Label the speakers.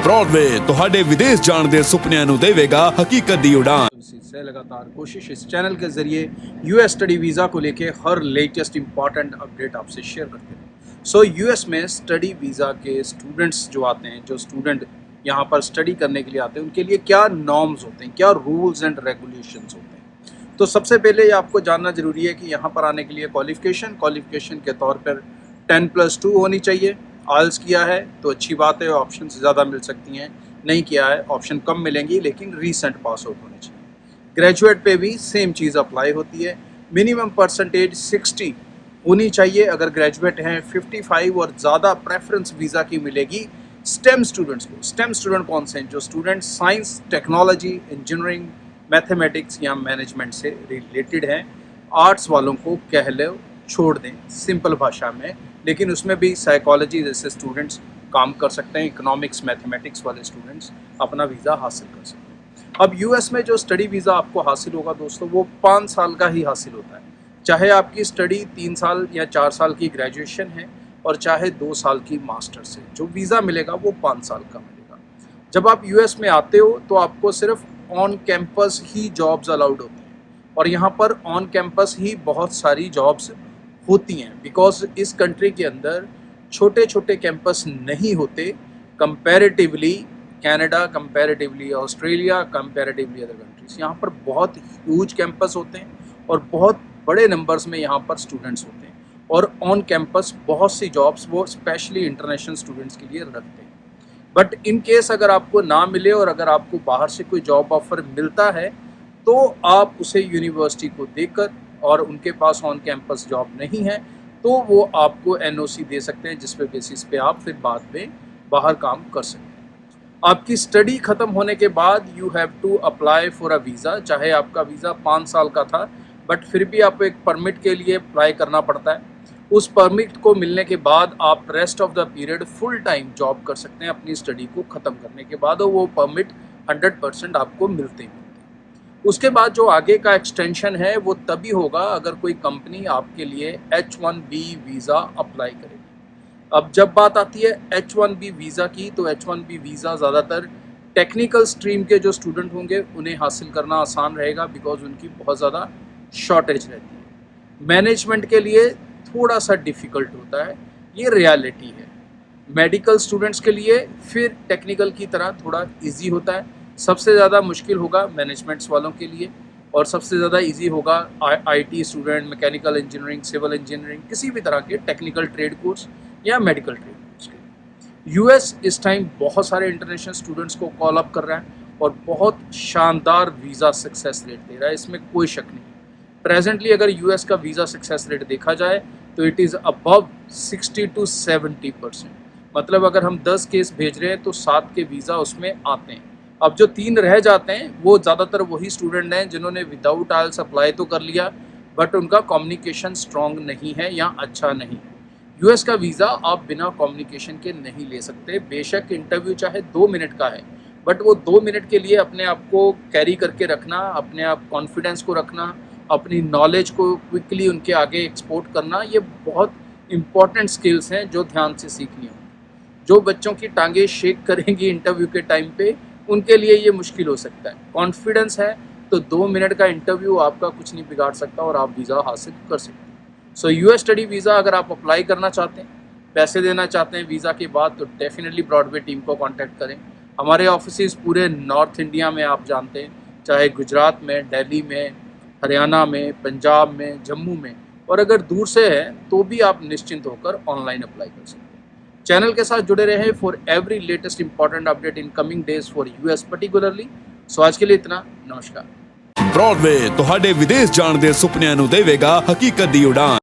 Speaker 1: Broadway ਤੁਹਾਡੇ ਵਿਦੇਸ਼ ਜਾਣ ਦੇ ਸੁਪਨਿਆਂ ਨੂੰ ਦੇਵੇਗਾ ਹਕੀਕਤ ਦੀ ਉਡਾਨ।
Speaker 2: से लगातार कोशिश इस चैनल के ज़रिए यूएस स्टडी वीज़ा को लेके हर लेटेस्ट इंपॉर्टेंट अपडेट आपसे शेयर करते हैं। सो यूएस में स्टडी वीज़ा के स्टूडेंट्स जो आते हैं, जो स्टूडेंट यहाँ पर स्टडी करने के लिए आते हैं, उनके लिए क्या नॉर्म्स होते हैं, क्या रूल्स एंड रेगुलेशंस होते हैं। तो सबसे पहले ये आपको जानना ज़रूरी है कि यहाँ पर आने के लिए क्वालिफ़िकेशन के तौर पर 10+2 होनी चाहिए। आइल्स किया है तो अच्छी बात है, ऑप्शन ज़्यादा मिल सकती हैं। नहीं किया है ऑप्शन कम मिलेंगी, लेकिन रीसेंट पास आउट होनी चाहिए। ग्रेजुएट पे भी सेम चीज़ अप्लाई होती है। मिनिमम परसेंटेज 60 होनी चाहिए अगर ग्रेजुएट हैं। 55 और ज़्यादा प्रेफरेंस वीज़ा की मिलेगी स्टेम स्टूडेंट्स को। स्टेम स्टूडेंट कौन से हैं? जो student science, technology, engineering, mathematics या मैनेजमेंट से रिलेटेड हैं। आर्ट्स वालों को कह लो छोड़ दें सिंपल भाषा में, लेकिन उसमें भी साइकोलॉजी जैसे स्टूडेंट्स काम कर सकते हैं। इकोनॉमिक्स, मैथमेटिक्स वाले स्टूडेंट्स अपना वीज़ा हासिल कर सकते हैं। अब यूएस में जो स्टडी वीज़ा आपको हासिल होगा दोस्तों, वो 5 साल का ही हासिल होता है। चाहे आपकी स्टडी 3 साल या 4 साल की ग्रेजुएशन है और चाहे 2 साल की मास्टर्स है, जो वीज़ा मिलेगा वो 5 साल का मिलेगा। जब आप यूएस में आते हो तो आपको सिर्फ on campus he jobs allowed होती हैं, और यहाँ पर ऑन कैंपस ही बहुत सारी जॉब्स होती हैं, बिकॉज इस कंट्री के अंदर छोटे छोटे कैंपस नहीं होते comparatively Canada, comparatively Australia, comparatively other countries. यहाँ पर बहुत ह्यूज कैंपस होते हैं और बहुत बड़े नंबर्स में यहाँ पर स्टूडेंट्स होते हैं, और ऑन कैंपस बहुत सी जॉब्स वो स्पेशली इंटरनेशनल स्टूडेंट्स के लिए रखते हैं। बट इन केस अगर आपको ना मिले और अगर आपको बाहर से कोई जॉब ऑफर मिलता है तो आप उसे यूनिवर्सिटी को देकर, और उनके पास ऑन कैंपस जॉब नहीं है तो वो आपको एनओसी दे सकते हैं, जिस पे बेसिस पे आप फिर बाद में बाहर काम कर सकते हैं। आपकी स्टडी ख़त्म होने के बाद you have to apply for a visa. चाहे आपका वीज़ा 5 साल का था, बट फिर भी आपको एक परमिट के लिए अप्लाई करना पड़ता है। उस परमिट को मिलने के बाद आप rest of the period full time job कर सकते हैं अपनी स्टडी को ख़त्म करने के बाद, और वो परमिट 100% आपको मिलते हैं। उसके बाद जो आगे का एक्सटेंशन है वो तभी होगा अगर कोई कंपनी आपके लिए H1B वीज़ा अप्लाई करेगी। अब जब बात आती है H1B वीज़ा की, तो H1B वीज़ा ज़्यादातर टेक्निकल स्ट्रीम के जो स्टूडेंट होंगे उन्हें हासिल करना आसान रहेगा, बिकॉज उनकी बहुत ज़्यादा शॉर्टेज रहती है। मैनेजमेंट के लिए थोड़ा सा डिफ़िकल्ट होता है, ये रियलिटी है। मेडिकल स्टूडेंट्स के लिए फिर टेक्निकल की तरह थोड़ा ईजी होता है। सबसे ज़्यादा मुश्किल होगा मैनेजमेंट्स वालों के लिए, और सबसे ज़्यादा इजी होगा IT student, mechanical engineering, civil engineering, किसी भी तरह के टेक्निकल ट्रेड कोर्स या मेडिकल ट्रेड कोर्स के। यूएस इस टाइम बहुत सारे इंटरनेशनल स्टूडेंट्स को कॉल अप कर रहा है और बहुत शानदार वीज़ा सक्सेस रेट दे रहा है, इसमें कोई शक नहीं। प्रेजेंटली अगर यूएस का वीज़ा सक्सेस रेट देखा जाए तो इट इज़ अबव 60 to 70%। मतलब अगर हम 10 केस भेज रहे हैं तो 7 के वीज़ा उसमें आते हैं। अब जो 3 रह जाते हैं वो ज़्यादातर वही स्टूडेंट हैं जिन्होंने विदाउट आइल्स अप्लाई तो कर लिया, बट उनका कम्युनिकेशन स्ट्रॉन्ग नहीं है या अच्छा नहीं है। यूएस का वीज़ा आप बिना कम्युनिकेशन के नहीं ले सकते। बेशक इंटरव्यू चाहे 2 मिनट का है, बट वो 2 मिनट के लिए अपने आप को कैरी करके रखना, अपने आप कॉन्फिडेंस को रखना, अपनी नॉलेज को क्विकली उनके आगे एक्सपोर्ट करना, ये बहुत इंपॉर्टेंट स्किल्स हैं जो ध्यान से सीखनी होंगी। जो बच्चों की टांगें शेक करेंगी इंटरव्यू के टाइम पे, उनके लिए ये मुश्किल हो सकता है। कॉन्फिडेंस है तो 2 मिनट का इंटरव्यू आपका कुछ नहीं बिगाड़ सकता और आप वीज़ा हासिल कर सकते हैं। सो यूएस स्टडी वीज़ा अगर आप अप्लाई करना चाहते हैं, पैसे देना चाहते हैं वीज़ा के बाद, तो डेफिनेटली ब्रॉडवे टीम को कांटेक्ट करें। हमारे ऑफिसेज पूरे नॉर्थ इंडिया में आप जानते हैं, चाहे गुजरात में, दिल्ली में, हरियाणा में, पंजाब में, जम्मू में, और अगर दूर से है तो भी आप निश्चिंत होकर ऑनलाइन अप्लाई कर सकते हैं। चैनल के साथ जुड़े रहें for every latest important update in coming days for us particularly. So आज के लिए इतना, नमस्कार।
Speaker 1: ब्रॉडवे ਤੁਹਾਡੇ ਵਿਦੇਸ਼ ਜਾਣ ਦੇ ਸੁਪਨਿਆਂ ਨੂੰ ਦੇਵੇਗਾ ਹਕੀਕਤ ਦੀ ਉਡਾਨ।